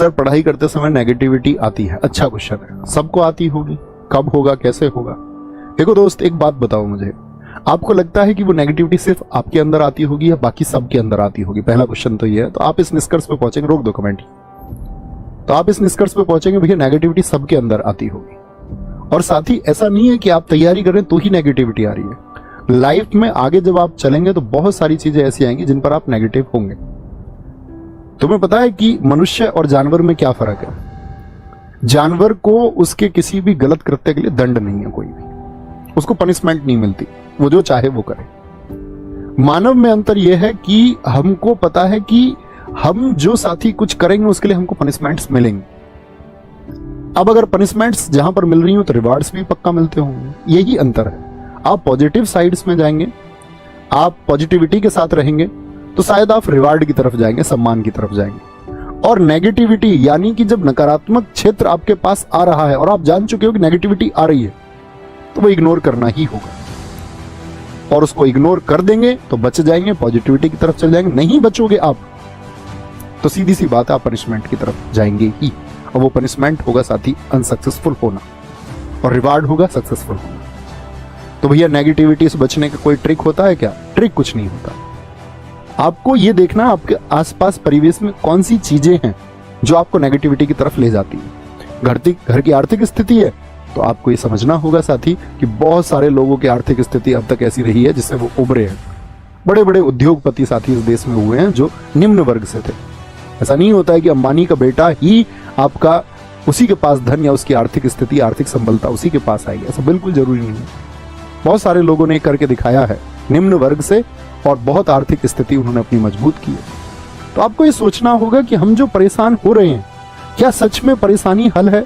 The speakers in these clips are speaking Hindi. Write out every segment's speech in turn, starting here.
सर पढ़ाई करते समय नेगेटिविटी आती है। अच्छा क्वेश्चन है, सबको आती होगी, कब होगा, कैसे होगा? देखो दोस्त, एक बात बताओ मुझे, आपको लगता है कि वो नेगेटिविटी सिर्फ आपके अंदर आती होगी या बाकी सबके अंदर आती होगी? पहला क्वेश्चन तो ये है। तो आप इस निष्कर्ष पे पहुंचेंगे, रोक दो कमेंट, तो आप इस निष्कर्ष पे पहुंचेंगे भैया नेगेटिविटी सबके अंदर आती होगी। और साथ ही ऐसा नहीं है कि आप तैयारी करें तो ही नेगेटिविटी आ रही है। लाइफ में आगे जब आप चलेंगे तो बहुत सारी चीजें ऐसी आएंगी जिन पर आप नेगेटिव होंगे। तुम्हें पता है कि मनुष्य और जानवर में क्या फर्क है? जानवर को उसके किसी भी गलत कृत्य के लिए दंड नहीं है, कोई भी उसको पनिशमेंट नहीं मिलती, वो जो चाहे वो करे। मानव में अंतर यह है कि हमको पता है कि हम जो साथी कुछ करेंगे उसके लिए हमको पनिशमेंट्स मिलेंगे। अब अगर पनिशमेंट्स जहां पर मिल रही हो तो रिवार्ड्स भी पक्का मिलते होंगे। यही अंतर है। आप पॉजिटिव साइड्स में जाएंगे, आप पॉजिटिविटी के साथ रहेंगे तो शायद आप रिवार्ड की तरफ जाएंगे, सम्मान की तरफ जाएंगे। और नेगेटिविटी यानी कि जब नकारात्मक क्षेत्र आपके पास आ रहा है और आप जान चुके हो कि नेगेटिविटी आ रही है तो वो इग्नोर करना ही होगा। और उसको इग्नोर कर देंगे तो बच जाएंगे, पॉजिटिविटी की तरफ चल जाएंगे। नहीं बचोगे आप तो सीधी सी बात है, आप पनिशमेंट की तरफ जाएंगे ही। और वो पनिशमेंट होगा साथी अनसक्सेसफुल होना, और रिवार्ड होगा सक्सेसफुल होना। तो भैया नेगेटिविटी से बचने का कोई ट्रिक होता है क्या? ट्रिक कुछ नहीं होता। आपको ये देखना आपके आसपास परिवेश में कौन सी चीजें हैं जो आपको नेगेटिविटी की तरफ ले जाती है। घर की आर्थिक स्थिति है तो आपको ये समझना होगा साथी कि बहुत सारे लोगों की आर्थिक स्थिति अब तक ऐसी रही है जिससे वो उभरे हैं। बड़े बड़े उद्योगपति साथी इस देश में हुए हैं जो निम्न वर्ग से थे। ऐसा नहीं होता है कि अंबानी का बेटा ही आपका उसी के पास धन या उसकी आर्थिक स्थिति, आर्थिक संबलता उसी के पास आएगी, ऐसा बिल्कुल जरूरी नहीं है। बहुत सारे लोगों ने करके दिखाया है निम्न वर्ग से, और बहुत आर्थिक स्थिति उन्होंने अपनी मजबूत की है। तो आपको ये सोचना होगा कि हम जो परेशान हो रहे हैं क्या सच में परेशानी हल है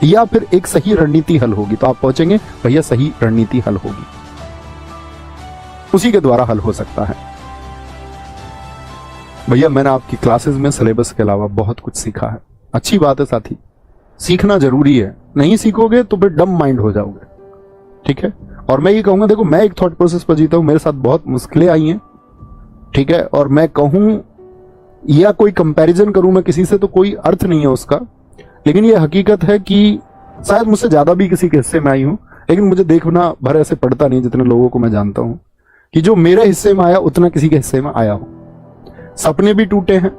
या फिर एक सही रणनीति हल होगी? तो आप पहुंचेंगे भैया सही रणनीति हल होगी, उसी के द्वारा हल हो सकता है। भैया मैंने आपकी क्लासेस में सिलेबस के अलावा बहुत कुछ सीखा है। अच्छी बात है साथी, सीखना जरूरी है। नहीं सीखोगे तो फिर डम माइंड हो जाओगे, ठीक है। और मैं ये कहूंगा, देखो मैं एक थॉट प्रोसेस पर जीता हूं, मेरे साथ बहुत मुश्किलें आई हैं, ठीक है। और मैं कहूं या कोई कंपैरिजन करूं मैं किसी से तो कोई अर्थ नहीं है उसका, लेकिन ये हकीकत है कि शायद मुझसे ज्यादा भी किसी के हिस्से में आई हूं, लेकिन मुझे देखना भर ऐसे पड़ता नहीं जितने लोगों को मैं जानता हूं कि जो मेरे हिस्से में आया उतना किसी के हिस्से में आया हो। सपने भी टूटे हैं,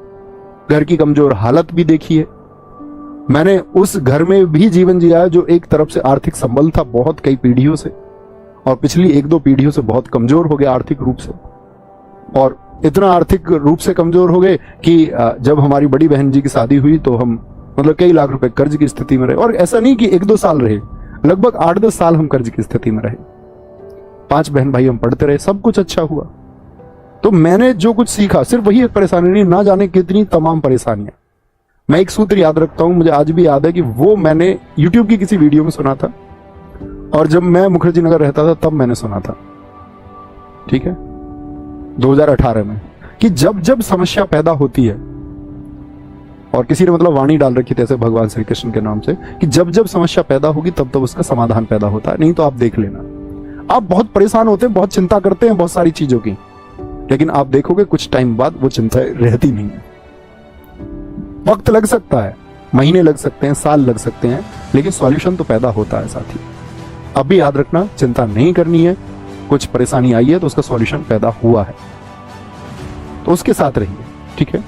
घर की कमजोर हालत भी देखी है। मैंने उस घर में भी जीवन जिया है जो एक तरफ से आर्थिक संबल था बहुत कई पीढ़ियों से, और पिछली 1-2 पीढ़ियों से बहुत कमजोर हो गया आर्थिक रूप से। और इतना आर्थिक रूप से कमजोर हो गए कि जब हमारी बड़ी बहन जी की शादी हुई तो हम मतलब कई लाख रुपए कर्ज की स्थिति में रहे। और ऐसा नहीं कि 1-2 साल रहे, लगभग 8-10 साल हम कर्ज की स्थिति में रहे। 5 बहन भाई हम पढ़ते रहे, सब कुछ अच्छा हुआ। तो मैंने जो कुछ सीखा सिर्फ वही एक परेशानी नहीं, ना जाने कितनी तमाम परेशानियां। मैं एक सूत्र याद रखता हूं, मुझे आज भी याद है कि वो मैंने YouTube की किसी वीडियो में सुना था, और जब मैं मुखर्जी नगर रहता था तब मैंने सुना था, ठीक है, 2018 में, कि जब जब समस्या पैदा होती है, और किसी ने मतलब वाणी डाल रखी थी ऐसे भगवान श्री कृष्ण के नाम से कि जब जब समस्या पैदा होगी तब तब उसका समाधान पैदा होता है। नहीं तो आप देख लेना, आप बहुत परेशान होते हैं, बहुत चिंता करते हैं बहुत सारी चीजों की, लेकिन आप देखोगे कुछ टाइम बाद वो चिंता रहती नहीं है। वक्त लग सकता है, महीने लग सकते हैं, साल लग सकते हैं, लेकिन सॉल्यूशन तो पैदा होता है साथी। अब भी याद रखना, चिंता नहीं करनी है। कुछ परेशानी आई है तो उसका सॉल्यूशन पैदा हुआ है, तो उसके साथ रहिए, ठीक है।